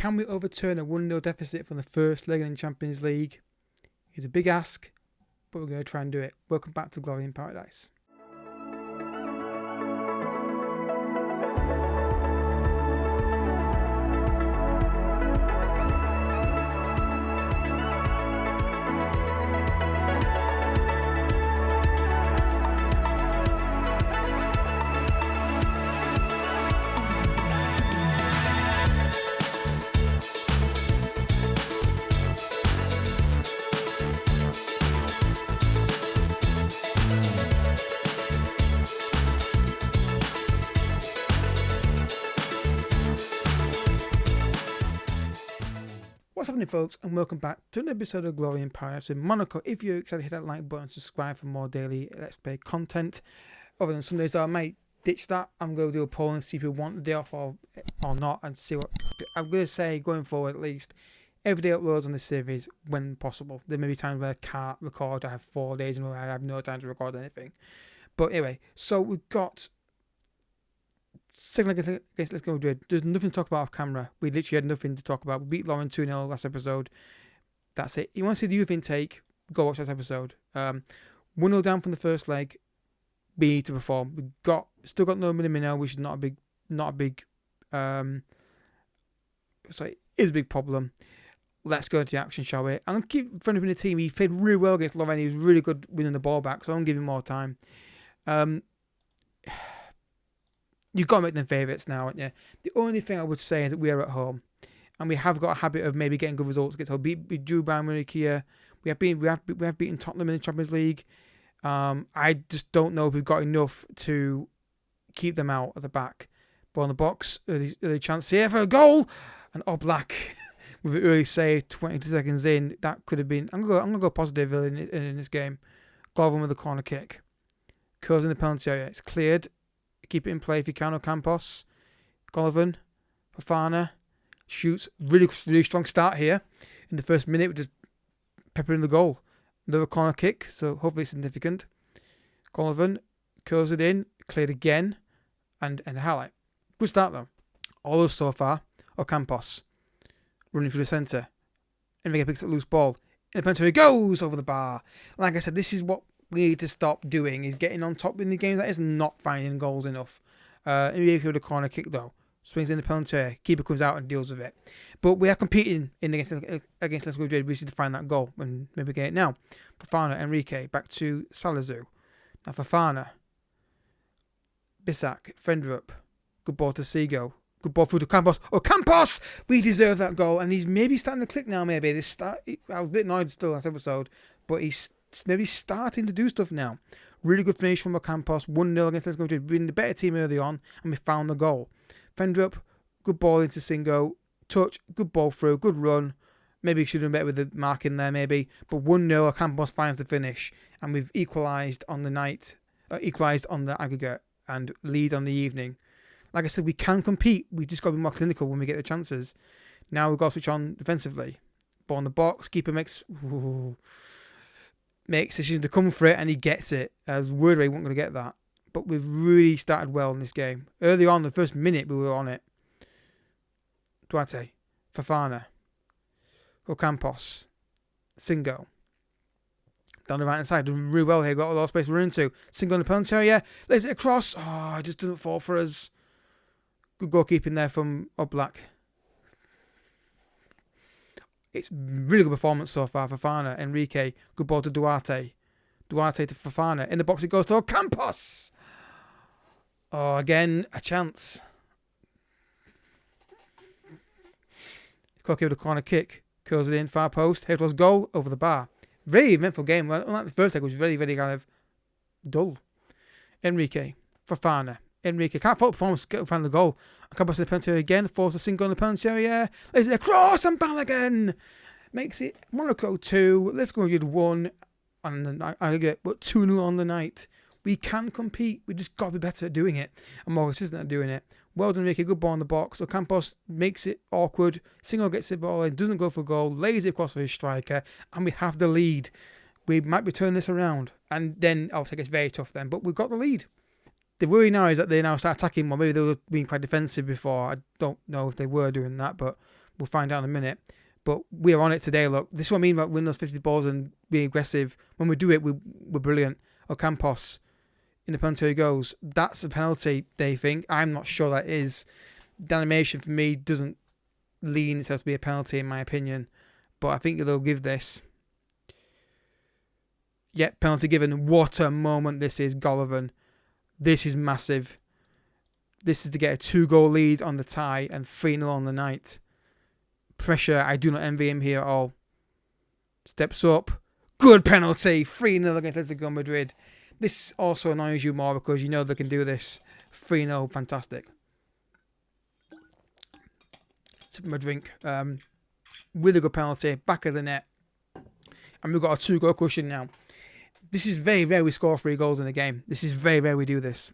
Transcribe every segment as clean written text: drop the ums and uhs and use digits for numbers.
can we overturn a 1-0 deficit from the first leg in the Champions League? It's a big ask, but we're going to try and do it. Welcome back to Glory in Paradise. What's happening, folks, and welcome back to an episode of Glory in Paradise in Monaco. If you're excited, hit that like button and subscribe for more daily Let's Play content. Other than Sundays, though, I might ditch that. I'm going to do a poll and see if you want the day off or not, and see what I'm going to say going forward. At least every day uploads on this series when possible. There may be times where I can't record. I have 4 days and I have no time to record anything. But anyway, so we've got second leg against Atletico Madrid. There's nothing to talk about off camera. We literally had nothing to talk about. We beat Lauren 2-0 last episode. That's it. You want to see the youth intake? Go watch that episode. 1-0 down from the first leg. We need to perform. We still got no Minamino, which is not a big is a big problem. Let's go into the action, shall we? I'm going to keep front of the team. He played really well against Lauren. He was really good winning the ball back, so I'm going to give him more time. You've got to make them favourites now, haven't you? The only thing I would say is that we are at home, and we have got a habit of maybe getting good results against home. We drew Bayern Munich here. We have beaten Tottenham in the Champions League. I just don't know if we've got enough to keep them out at the back. Ball in the box, early chance here for a goal, and Oblak with an early save, 22 seconds in. That could have been. I'm gonna go positive in this game. Golovin with a corner kick, curls in the penalty area. It's cleared. Keep it in play if you can. Ocampos, Golovin, Fofana shoots. Really strong start here. In the first minute, we're just peppering the goal. Another corner kick, so hopefully significant. Golovin curls it in, cleared again, and a highlight. Good start though. All those so far. Ocampos running through the centre. Enrique picks up loose ball. In the penalty, he goes over the bar. Like I said, this is what we need to stop doing, is getting on top in the games. That is not finding goals enough. Enrique with a corner kick though. Swings in the penalty. Keeper comes out and deals with it. But we are competing against Atletico Madrid. We need to find that goal and maybe get it now. Fofana, Enrique, back to Salazar. Now Fofana. Bissac, Fendrup. Good ball to Seago. Good ball through to Campos. Oh, Campos! We deserve that goal. And he's maybe starting to click now, maybe. I was a bit annoyed still last episode. But he's maybe starting to do stuff now. Really good finish from Campos. 1-0 against Atletico Madrid. We've been the better team early on. And we found the goal. Fendrup. Good ball into Singo. Touch. Good ball through. Good run. Maybe he should have done better with the mark in there, maybe. But 1-0. Campos finds the finish. And we've equalised on the night. Equalised on the aggregate. And lead on the evening. Like I said, we can compete. We just got to be more clinical when we get the chances. Now we've got to switch on defensively. Ball in the box. Keeper makes decision to come for it, and he gets it. I was worried he wasn't going to get that. But we've really started well in this game. Early on, the first minute, we were on it. Duarte. Fofana. Ocampos. Singo. Down the right hand side, doing really well here. Got a lot of space to run into. Singo in the penalty area. Lays it across. Oh, it just doesn't fall for us. Good goalkeeping there from Oblak. It's really good performance so far. Fofana, Enrique. Good ball to Duarte. Duarte to Fofana. In the box it goes to Campos. Oh, again, a chance. Koke with a corner kick. Curls it in, far post. Here it was goal, over the bar. Very eventful game. Unlike the first leg, which was very, very kind of dull. Enrique. Fofana. Enrique can't fault performance, find the goal. Campos in the penalty area again, forces a single in the penalty area. Lays it across and Balogun makes it Monaco 2. Let's go with 1 on the night. I get 2-0 on the night. We can compete. We just got to be better at doing it and more consistent at doing it. Well done, Enrique. Good ball in the box. So Campos makes it awkward. Single gets the ball in, doesn't go for goal, lays it across for his striker, and we have the lead. We might be turning this around, and then obviously it gets very tough then. But we've got the lead. The worry now is that they now start attacking more. Maybe they were being quite defensive before. I don't know if they were doing that, but We'll find out in a minute. But we're on it today, look. This is what I mean about winning those 50 balls and being aggressive. When we do it, we're brilliant. Ocampos in the penalty goes. That's a penalty, they think. I'm not sure that is. The animation for me doesn't lean itself to be a penalty, in my opinion. But I think they'll give this. Yep, penalty given. What a moment this is, Golovin. This is massive. This is to get a 2-goal lead on the tie and 3-0 on the night. Pressure, I do not envy him here at all. Steps up. Good penalty. 3-0 against Atletico Madrid. This also annoys you more because you know they can do this. 3-0, fantastic. Sip my drink. Really good penalty. Back of the net. And we've got a 2-goal cushion now. This is very rare we score 3 goals in a game. This is very rare we do this.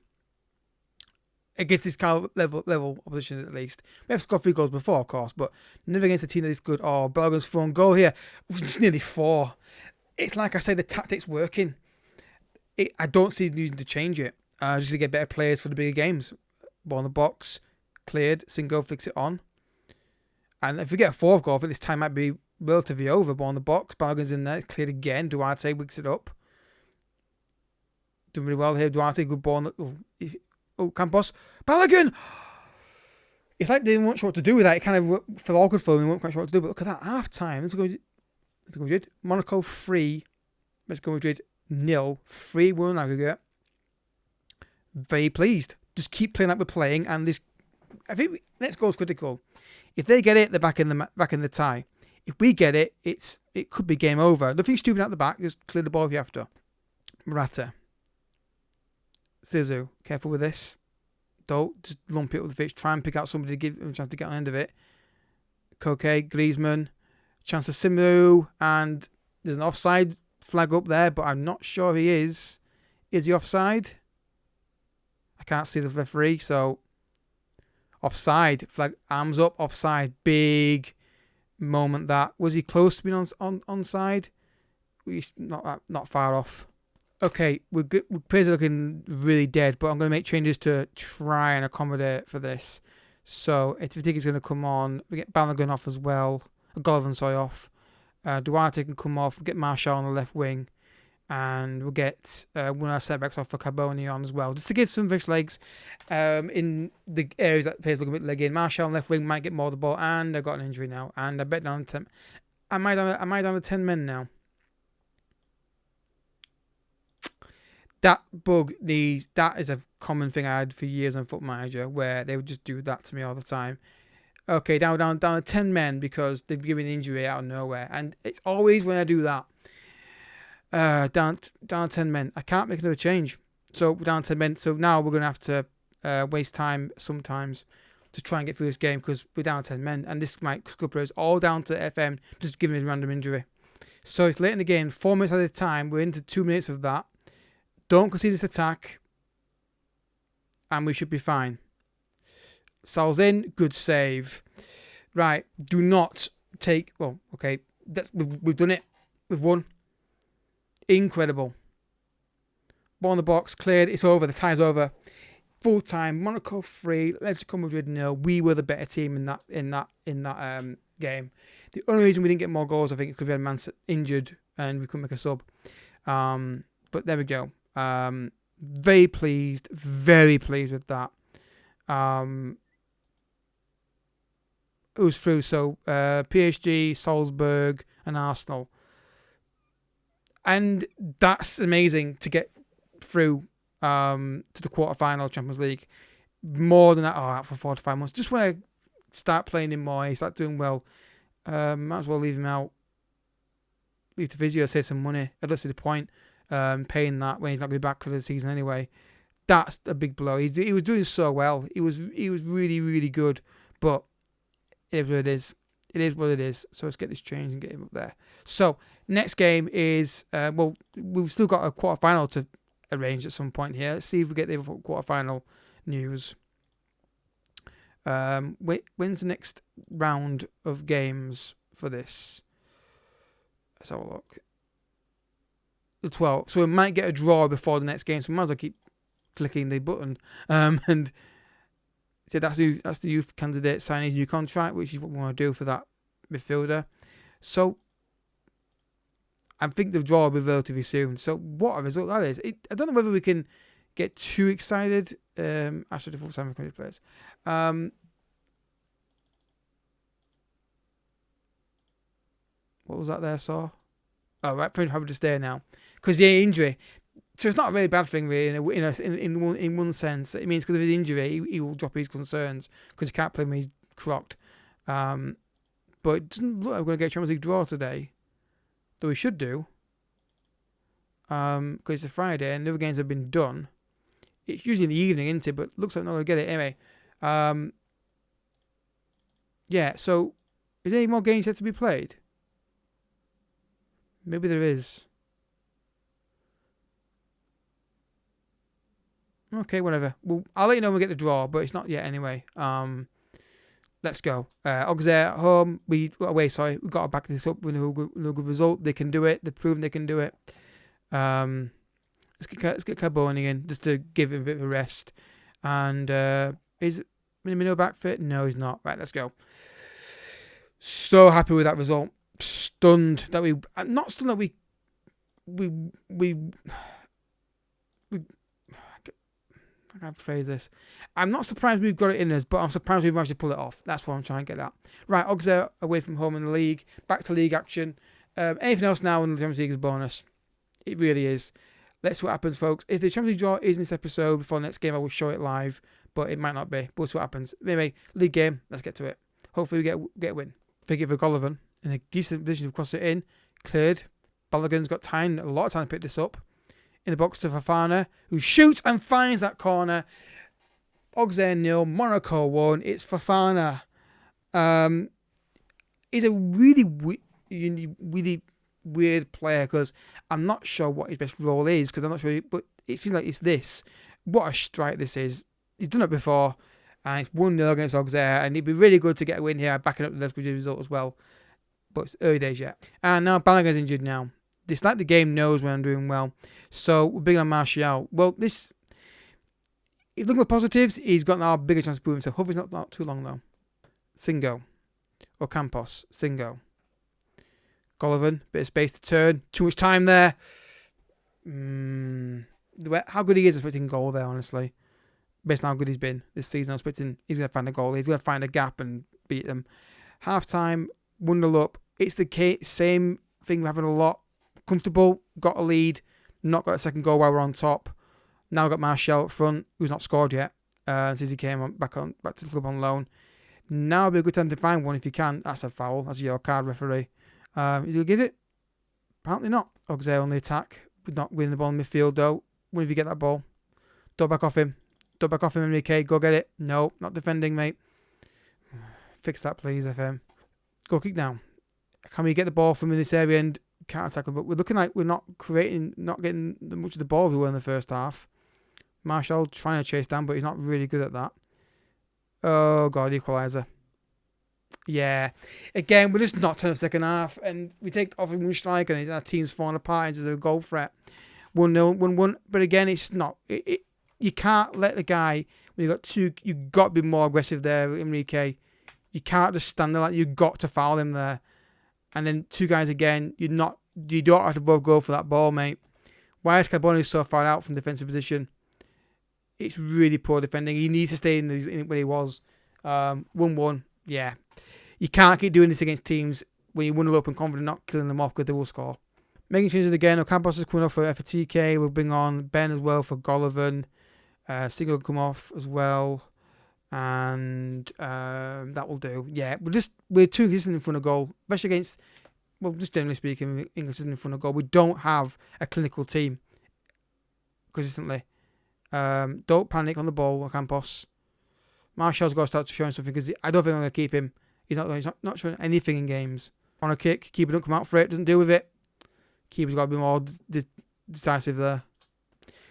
Against this kind of level opposition, at least. We have scored 3 goals before, of course, but never against a team that is good. Oh, Balogun's thrown goal here. It's nearly 4. It's like I say, the tactics working. I don't see the reason to change it. Just to get better players for the bigger games. Ball in the box. Cleared. Singo flicks it on. And if we get a 4th goal, I think this time might be relatively over. Ball in the box. Balogun's in there. Cleared again. Duarte wigs it up. Doing really well here. Duarte, good ball. Oh, Campos. Balogun! It's like they weren't sure what to do with that. It kind of felt awkward for them. They weren't quite sure what to do. But look at that. Half time. Atletico Madrid. Monaco 3. Atletico Madrid 0. 3-1 aggregate. Very pleased. Just keep playing like we're playing. And this, I think next goal is critical. If they get it, they're back in the tie. If we get it, it could be game over. Nothing stupid at the back. Just clear the ball if you have to. Morata. Sisu, careful with this. Don't just lump it with the fish. Try and pick out somebody to give him a chance to get on the end of it. Koke, Griezmann, chance of Simu, and there's an offside flag up there, but I'm not sure he is. Is he offside? I can't see the referee, so offside. Flag, arms up, offside. Big moment that. Was he close to being onside? He's not far off. Okay, we're good. Players are looking really dead, but I'm going to make changes to try and accommodate for this. So, Atletico going to come on. We get Balogun off as well. Golovin, sorry, off. Duarte can come off. We'll get Marshall on the left wing. And we'll get one of our setbacks off for Carboni on as well. Just to give some fish legs in the areas that players look a bit leg in. Marshall on left wing might get more of the ball. And I've got an injury now. And I bet down to 10. Am I down to 10 men now? That bug that is a common thing I had for years on Foot Manager, where they would just do that to me all the time. Okay, down to 10 men because they've given an injury out of nowhere. And it's always when I do that. Down to 10 men. I can't make another change. So we're down to 10 men. So now we're going to have to waste time sometimes to try and get through this game because we're down to 10 men. And this might scupper us all down to FM just giving us random injury. So it's late in the game. 4 minutes at a time. We're into 2 minutes of that. Don't concede this attack. And we should be fine. Sal's in. Good save. Right. Do not take... Well, okay. We've done it. We've won. Incredible. Ball in the box. Cleared. It's over. The tie's over. Full time. Monaco 3. Atletico Madrid 0. We were the better team in that game. The only reason we didn't get more goals, I think, is because we had a man injured and we couldn't make a sub. But there we go. Very pleased with that. Who's through? So PSG, Salzburg, and Arsenal, and that's amazing to get through to the quarterfinal Champions League. More than that, out for 4 to 5 months. Just when I start playing him more, he start doing well. Might as well leave him out. Leave the physio, save some money. I don't see the point. Paying that when he's not going to be back for the season anyway. That's a big blow. He was doing so well. He was really, really good. But it is what it is. It is what it is. So let's get this changed and get him up there. So next game is we've still got a quarterfinal to arrange at some point here. Let's see if we get the quarterfinal news. When's the next round of games for this? Let's have a look. The 12th. So we might get a draw before the next game. So we might as well keep clicking the button and said that's the youth candidate signing his new contract, which is what we want to do for that midfielder. So I think the draw will be relatively soon. So what a result that is. I don't know whether we can get too excited. Actually, the full-time community players. What was that there, Saw? Oh, right, French having to stay now. Because the injury. So it's not a really bad thing, really, in one sense. It means because of his injury, he will drop his concerns because he can't play when he's crocked. But it doesn't look like we're going to get a Champions League draw today. Though we should do. Because it's a Friday and the other games have been done. It's usually in the evening, isn't it? But looks like we're not going to get it anyway. Yeah, so is there any more games yet to be played? Maybe there is. Okay, whatever. Well, I'll let you know when we get the draw, but it's not yet anyway. Let's go. Auxerre at home. We got to back this up with a good result. They can do it. They've proven they can do it. Let's get Carboni in just to give him a bit of a rest. And is Minamino back fit? No, he's not. Right, let's go. So happy with that result. Stunned that we not stunned that we I can't phrase this. I'm not surprised we've got it in us, but I'm surprised we've managed to pull it off. That's what I'm trying to get at. Right, Auxerre away from home in the league, back to league action. Anything else now in the Champions League is bonus. It really is. Let's see what happens, folks. If the Champions League draw is in this episode before the next game, I will show it live, but it might not be. We'll see what happens. Anyway, league game. Let's get to it. Hopefully we get a win. Figure for Golovin in a decent position to cross it in. Cleared. Balogun's got a lot of time to pick this up. In the box to Fofana, who shoots and finds that corner. Auxerre 0, Monaco 1. It's Fofana. He's a really weird player because I'm not sure what his best role is because I'm not sure, but it feels like it's this. What a strike this is. He's done it before, and it's 1-0 against Auxerre, and it'd be really good to get a win here, backing up the good result as well. But it's early days yet. And now Balogun's injured now. Dislike the game knows when I'm doing well. So we're big on Martial. Well, if looking at positives, he's got now a bigger chance of proving himself. Hopefully it's not too long though. Singo. Or Campos. Singo. Golovin. Bit of space to turn. Too much time there. How good he is expecting goal there, honestly. Based on how good he's been this season, I'm expecting he's going to find a goal. He's going to find a gap and beat them. Half time, 1-0 up. It's the same thing happened a lot. Comfortable, got a lead, not got a second goal while we're on top. Now we've got Martial up front, who's not scored yet since he came back to the club on loan. Now would be a good time to find one if you can. That's a foul. That's your card, referee. Is he going to give it? Apparently not. Auxerre on the attack. Not winning the ball in midfield though. When if you get that ball? Don't back off him. Enrique. Go get it. No, not defending, mate. Fix that, please, FM. Go kick down. Can we get the ball from in this area and counter-tackle? But we're looking like we're not getting much of the ball we were in the first half. Martial trying to chase down, but he's not really good at that. Oh, God, equaliser. Yeah. Again, we're just not turning the second half, and we take off one striker, and our team's falling apart into a goal threat. 1-0, 1-1. But again, it's not. You can't let the guy, when you've got two, you've got to be more aggressive there, Enrique. You can't just stand there like you've got to foul him there. And then two guys again, you don't have to both go for that ball, mate. Why is Carboni so far out from defensive position? It's really poor defending. He needs to stay in where he was. 1-1, yeah. You can't keep doing this against teams when you 1-0 up and confident, not killing them off because they will score. Making changes again. Ocampos is coming off for TK. We'll bring on Ben as well for Golovin. Singo will come off as well. And that will do. Yeah, we're too consistent in front of goal, especially against, well, just generally speaking, inconsistent in front of goal. We don't have a clinical team consistently. Don't panic on the ball, Campos. Martial's got to start showing something because I don't think I'm going to keep him. He's not showing anything in games. On a kick, keeper don't come out for it, doesn't deal with it. Keeper's got to be more decisive there.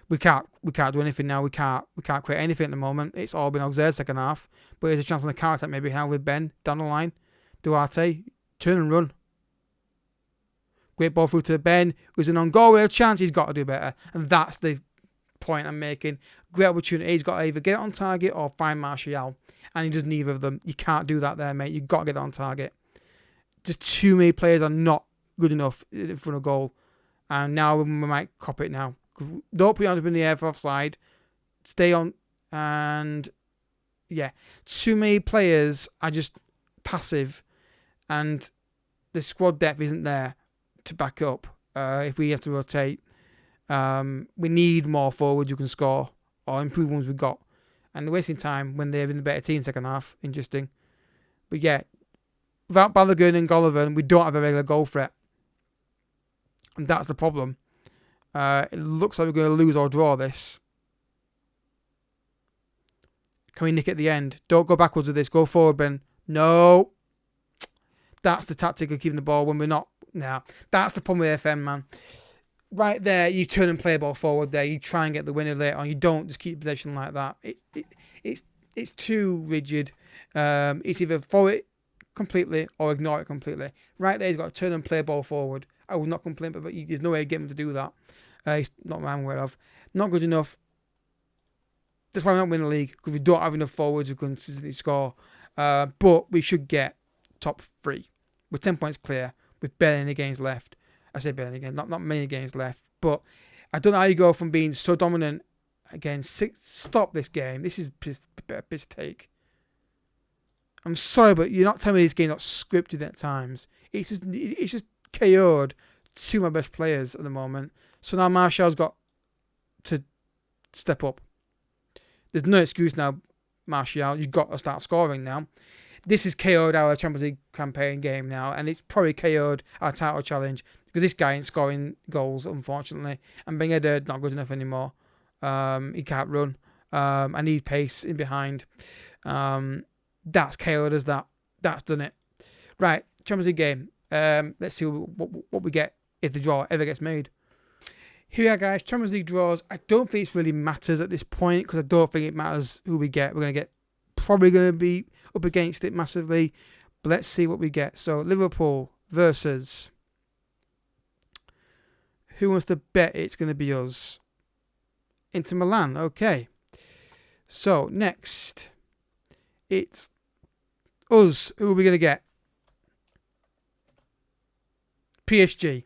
We can't do anything now. We can't create anything at the moment. It's all been Auxerre's second half. But there's a chance on the counter attack maybe now with Ben down the line. Duarte, turn and run. Great ball through to Ben, who's an on goal with a chance. He's got to do better. And that's the point I'm making. Great opportunity. He's got to either get it on target or find Martial. And he does neither of them. You can't do that there, mate. You've got to get it on target. Just too many players are not good enough in front of goal. And now we might cop it now. Don't put your hands up in the air for offside. Stay on. And yeah, too many players are just passive. And the squad depth isn't there to back up. If we have to rotate, we need more forwards who can score or improve ones we've got. And they're wasting time when they're in the better team second half. Interesting. But yeah, without Balogun and Golovin, we don't have a regular goal threat. And that's the problem. It looks like we're going to lose or draw this. Can we nick at the end? Don't go backwards with this. Go forward, Ben. No. That's the tactic of keeping the ball when we're not. Nah. That's the problem with FM, man. Right there, you turn and play a ball forward there. You try and get the winner later on. You don't just keep possession like that. It's too rigid. It's either throw it completely or ignore it completely. Right there, he's got to turn and play a ball forward. I would not complain, but there's no way to get him to do that. It's not what I'm aware of. Not good enough. That's why we're not winning the league, because we don't have enough forwards who can consistently score. But we should get top 3. With 10 points clear, with barely any games left. I say barely again, not many games left. But I don't know how you go from being so dominant again. Stop this game. This is a piss take. I'm sorry, but you're not telling me this game's not scripted at times. It's just KO'd 2 of my best players at the moment. So now Martial's got to step up. There's no excuse now, Martial. You've got to start scoring now. This has KO'd our Champions League campaign game now, and it's probably KO'd our title challenge because this guy ain't scoring goals, unfortunately. And Ben Yedder not good enough anymore. He can't run. I need pace in behind. That's KO'd as that. That's done it. Right, Champions League game. Let's see what we get if the draw ever gets made. Here we are, guys. Champions League draws. I don't think it really matters at this point because I don't think it matters who we get. We're going to get probably going to be up against it massively. But let's see what we get. So Liverpool versus... Who wants to bet it's going to be us? Inter Milan. Okay. So next, it's us. Who are we going to get? PSG.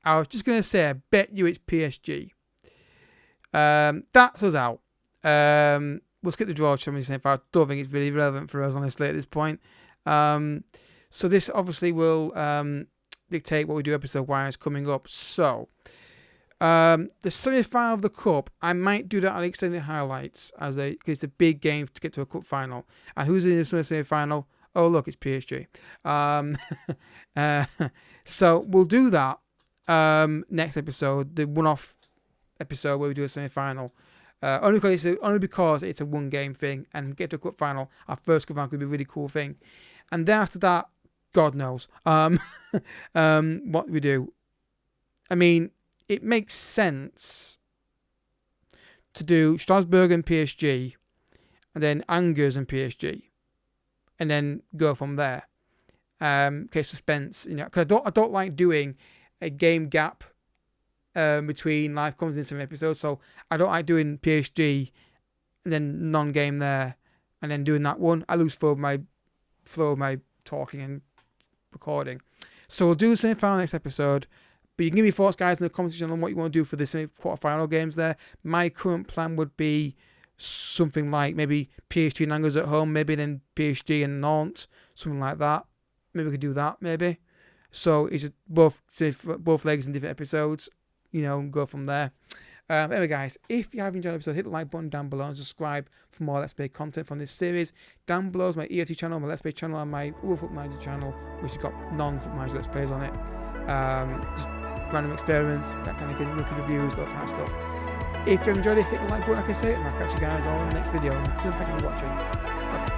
I was just going to say, I bet you it's PSG. That's us out. We'll skip the draw. I don't think it's really relevant for us, honestly, at this point. So this obviously will dictate what we do episode-wise coming up. So, the semi-final of the Cup, I might do that on extended highlights because it's a big game to get to a Cup final. And who's in the semi-final? Oh, look, it's PSG. So we'll do that next episode, the one-off episode where we do a semi-final. Only because it's a one-game thing and get to a Cup final. Our first Cup final could be a really cool thing. And then after that, God knows what we do. I mean, it makes sense to do Strasbourg and PSG, and then Angers and PSG, and then go from there. Okay, suspense, because I don't like doing a game gap between live comments in some episodes. So I don't like doing PSG and then non-game there, and then doing that one. I lose flow of my talking and recording. So we'll do the semi-final next episode. But you can give me thoughts, guys, in the comments section on what you want to do for the semi-quarter-final games there. My current plan would be something like maybe PSG and Angers at home, maybe then PSG and Nantes, something like that. Maybe we could do that, maybe. So it's just both legs in different episodes, go from there. Anyway, guys, if you have enjoyed the episode, hit the like button down below and subscribe for more Let's Play content from this series. Down below is my EFT channel, my Let's Play channel, and my other Foot Manager channel, which has got non-Foot Manager Let's Plays on it. Just random experiments, that kind of thing, rookie reviews, that kind of stuff. If you enjoyed it, hit the like button, like I say, and I'll catch you guys all in the next video. Until then, thank you for watching. Bye.